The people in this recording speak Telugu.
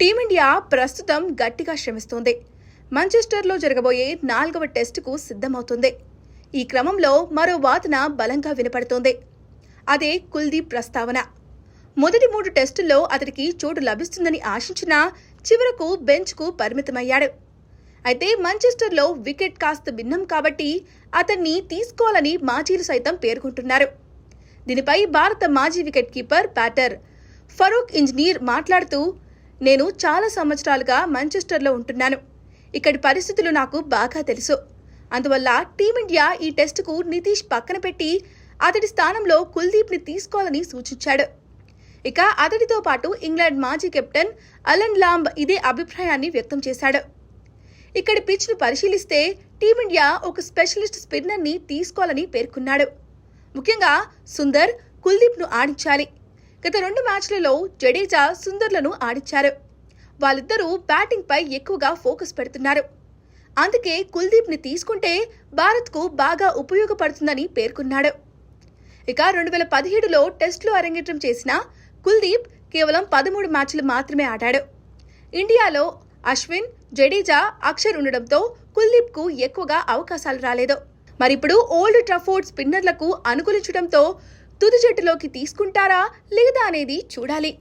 టీమిండియా ప్రస్తుతం గట్టిగా శ్రమిస్తోంది. మాంచెస్టర్లో జరగబోయే 4వ టెస్టుకు సిద్ధమవుతుంది. ఈ క్రమంలో మరో వాదన బలంగా వినపడుతోంది. అదే కుల్దీప్ ప్రస్తావన. మొదటి 3 టెస్టుల్లో అతడికి చోటు లభిస్తుందని ఆశించినా చివరకు బెంచ్కు పరిమితమయ్యాడు. అయితే మాంచెస్టర్లో వికెట్ కాస్త భిన్నం కాబట్టి అతన్ని తీసుకోవాలని మాజీలు సైతం పేర్కొంటున్నారు. దీనిపై భారత మాజీ wicket keeper batter Farooq engineer మాట్లాడుతూ, నేను చాలా సంవత్సరాలుగా మాంచెస్టర్లో ఉంటున్నాను. ఇక్కడి పరిస్థితులు నాకు బాగా తెలుసు. అందువల్ల టీమిండియా ఈ టెస్టుకు నితీష్ పక్కన పెట్టి అతడి స్థానంలో కుల్దీప్ని తీసుకోవాలని సూచించాడు. ఇక అతడితో పాటు ఇంగ్లాండ్ మాజీ కెప్టెన్ అలన్ లాంబ్ ఇదే అభిప్రాయాన్ని వ్యక్తం చేశాడు. ఇక్కడి పిచ్ను పరిశీలిస్తే టీమిండియా ఒక స్పెషలిస్ట్ స్పిన్నర్ని తీసుకోవాలని పేర్కొన్నాడు. ముఖ్యంగా సుందర్, కుల్దీప్ను ఆడించాలి. గత 2 మ్యాచ్లలో జడేజా, సుందర్లను ఆడించారు. వాళ్ళిద్దరూ బ్యాటింగ్పై ఎక్కువగా ఫోకస్ పెడుతున్నారు. అందుకే కుల్దీప్ని తీసుకుంటే భారత్కు బాగా ఉపయోగపడుతుందని పేర్కొన్నాడు. ఇక 2017లో టెస్టులో అరంగేట్రం చేసిన కుల్దీప్ కేవలం 13 మ్యాచ్లు మాత్రమే ఆడాడు. ఇండియాలో అశ్విన్, జడేజా, అక్షర్ ఉండడంతో కుల్దీప్కు ఎక్కువగా అవకాశాలు రాలేదు. మరిప్పుడు ఓల్డ్ ట్రాఫోర్డ్ స్పిన్నర్లకు అనుకూలించడంతో తుది జట్టులోకి తీసుకుంటారా లేదా అనేది చూడాలి.